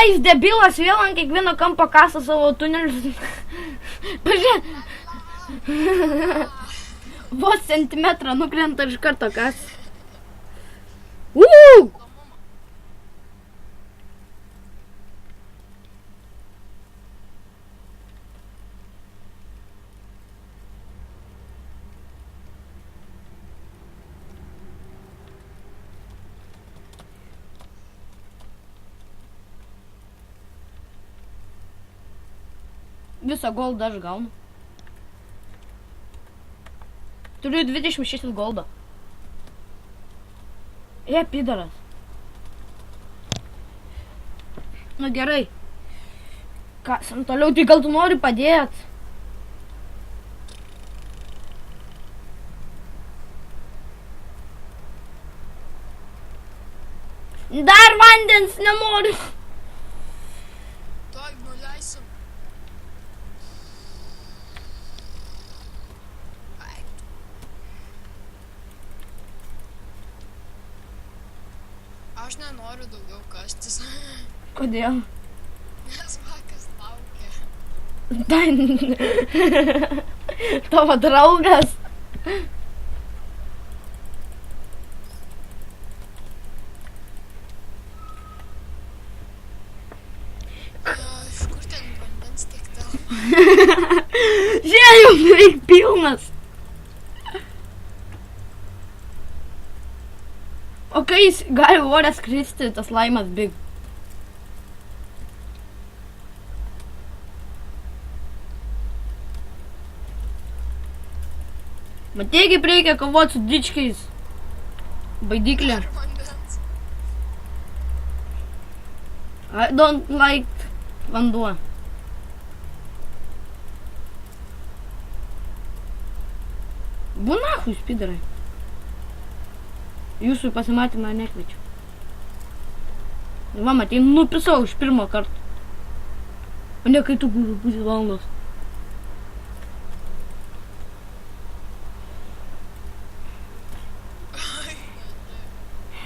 Jis debilas vėl ant kiekvieno kampo kasa savo tunelius. Pažiūrėk. Vos centimetrą nukrenta iš karto kas. Visą goldą aš gaunu. Turiu 26 goldą. Pidaras. Nu gerai. Kasam toliau, tai gal tu nori padėt? Dar vandens nenoriu. Tuoj nuleisim. Aš nenoriu daugiau kastis. Kodėl? Nes vakas laukia. Tavo draugas. Iš kur ten vandens tiek daug? Žiūrėk, jau beveik pilnas. O kai jis gali ore skristi, tas laimas big. Matei, kaip reikia kovoti su dičkiais. Baidyklė. Ar vandens? I don't like vanduo. Būnahui, spidarai. Jūsų pasimatymą nekviečiu. Va, matei, nupisau iš pirmo karto. O ne kai tu pusės valandos.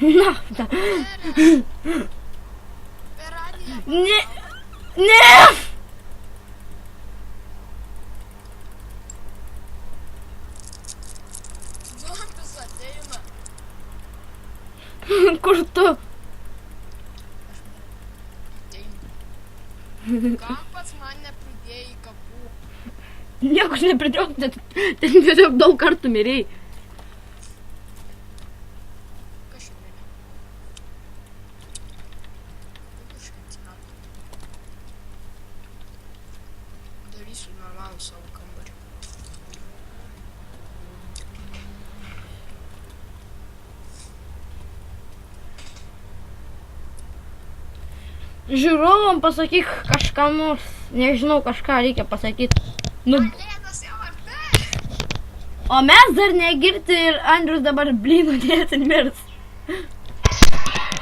Na, da. Per radiją. Ne. Ne. Zombis ateina. Kur tu? Kam pats man nepridėjai kapų? Nieko aš nepridėjau, ten tiesiog daug kartų mirėjai. Kas čia mirė? Kaip aš atsirado? Darysiu normalų savo kambarį. Žiūrovam pasakyk kažką nors, nežinau, kažką reikia pasakyti. Nu, Lėdas jau arti. o mes dar negirti ir Andrius dabar blynų dėti mirs.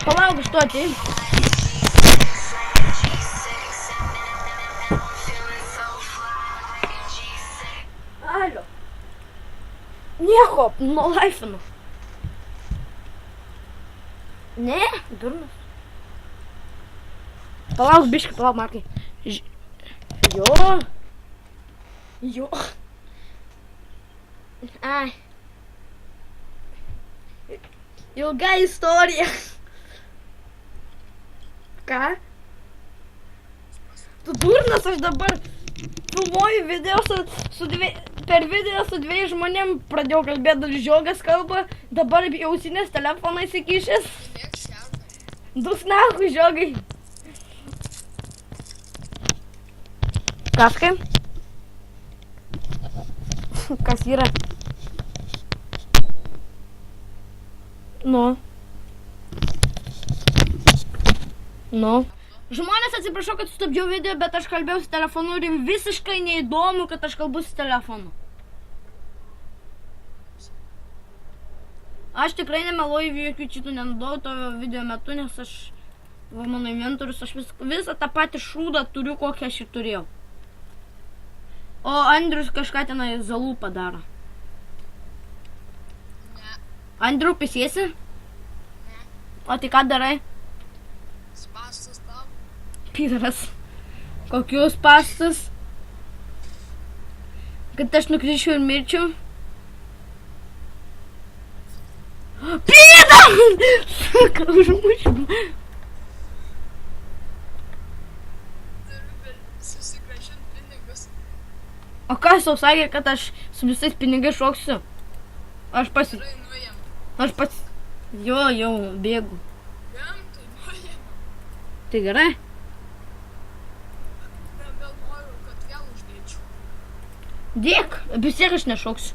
Palauk iš to atėjim. Alio. Nieko, nulaifinu. Ne, durnas. Palauk biškį, palauk Markai. Jo. Ai. Ilga istorija. Ką? Tu durnas, aš dabar filmuoju video per video su dviejais žmonėm pradėjau kalbėti, žiogas kalba, dabar ausinės telefoną įsikišęs. Mėg šernai. Dusnahu žiogai. Kaskai? Kas yra? Nu. Žmonės, atsiprašau, kad sustabdžiau video, bet aš kalbėjau su telefonu ir jums visiškai neįdomu, kad aš kalbu su telefonu. Aš tikrai nemeluoju, jokių čitų nenaudojau to video metu, nes aš, mano inventorius, aš visą tą patį šūdą turiu, kokią aš ir turėjau. O Andrius kažką tenai zalų padaro. Ne. Andriu, pisėsi? Ne. O tai ką darai? Spastus tau. pyras. Kokius pastus? Kad aš nukryčiau ir mirčiau. Pyra! Saka, užmušiu. Turiu susigrąžinti pinigus. O kas tau sakė, kad aš su visais pinigais šoksiu? Aš Gerai, nuėjam. Aš pats... Jo, jau bėgu. Gamtai nuėjam. Tai gerai? Nebenoriu, kad vėl uždėčiau. Dėk, vis tiek aš nešoksiu.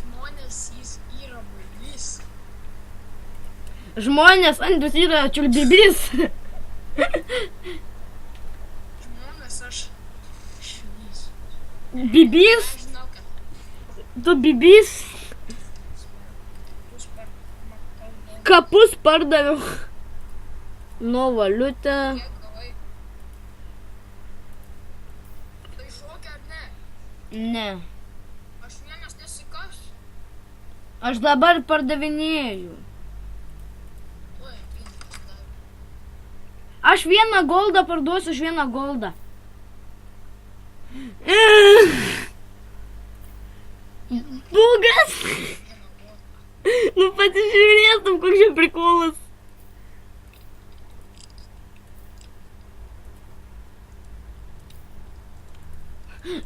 Žmonės jis yra bailys. Žmonės, Andrius yra čiulbibys. Žmonės aš švys. Bibys? Aš žinau, kad Tu bibys? bus per makaldą. Kapus pardaviau. Nu, valiutę. Kiek gavai? Tai šokia ar ne? Ne. Aš vienas nesikasiu. Aš dabar pardavinėju. Tuoj, pinigus dar. Aš vieną goldą parduosiu už vieną goldą. Bugas? Vieną golą. Nu pasižiūrėtum, koks čia prikolas.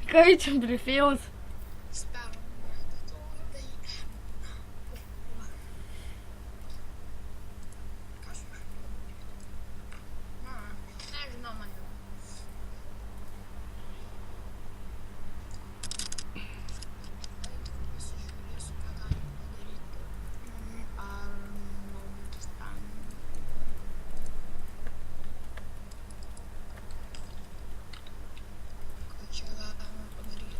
Kai čia prifėjaus? Spero. Na, nežinau man jau. Pasižiūrėsiu, ką galim padaryti. Ar mums ten... Ką čia galime padaryti?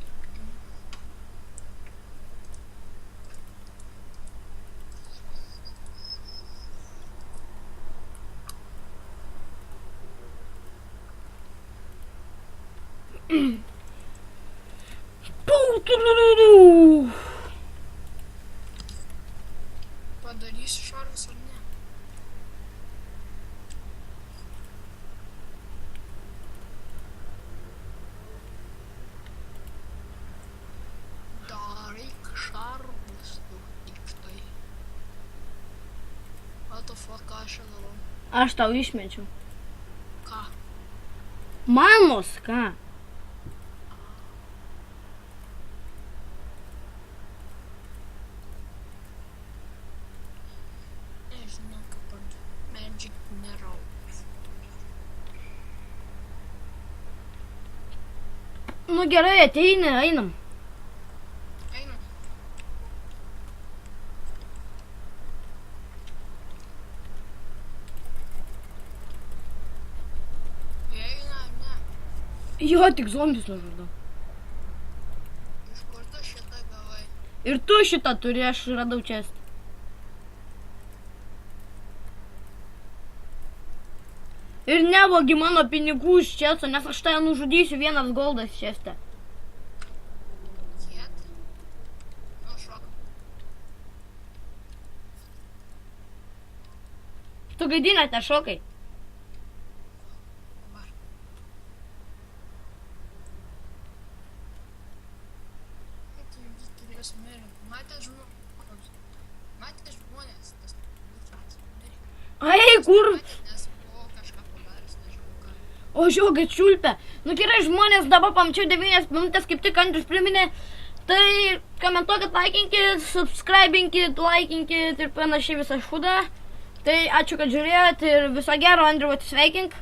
Padarysiu šarvus ar ne? Daryk šarvus tu tik tai. What the fuck, ką aš čia darau? Aš tau išmečiau. Ką? Mamos, ką? Nežinau, kaip ant Magic Narrow. Nu gerai, ateini, einam. Einam. Eina ar ne? Jo, tik zombius nužudau. Iš kur tu šitą gavai? Ir tu šitą turi, aš radau čestą. Ir nevogi mano pinigų iš često, nes aš tave nužudysiu, vienas goldas česte. Kiek? Nu, šok. Tu gaidinę te šokai. Dabar. Tai jums turės mirti. Matė žmonės, tas liutras. Ai, kur? Nes buvo kažką padaręs, nežinau ką. O žiogai čiulpia. Nu gerai, žmonės, dabar pamačiau 9 minutės, kaip tik Andrius priminė. Tai komentuokit, laikinkit, subscribinkit, laikinkit ir panašiai visą šūdą. Tai ačiū, kad žiūrėjot ir viso gero, Andriu, atsisveikink.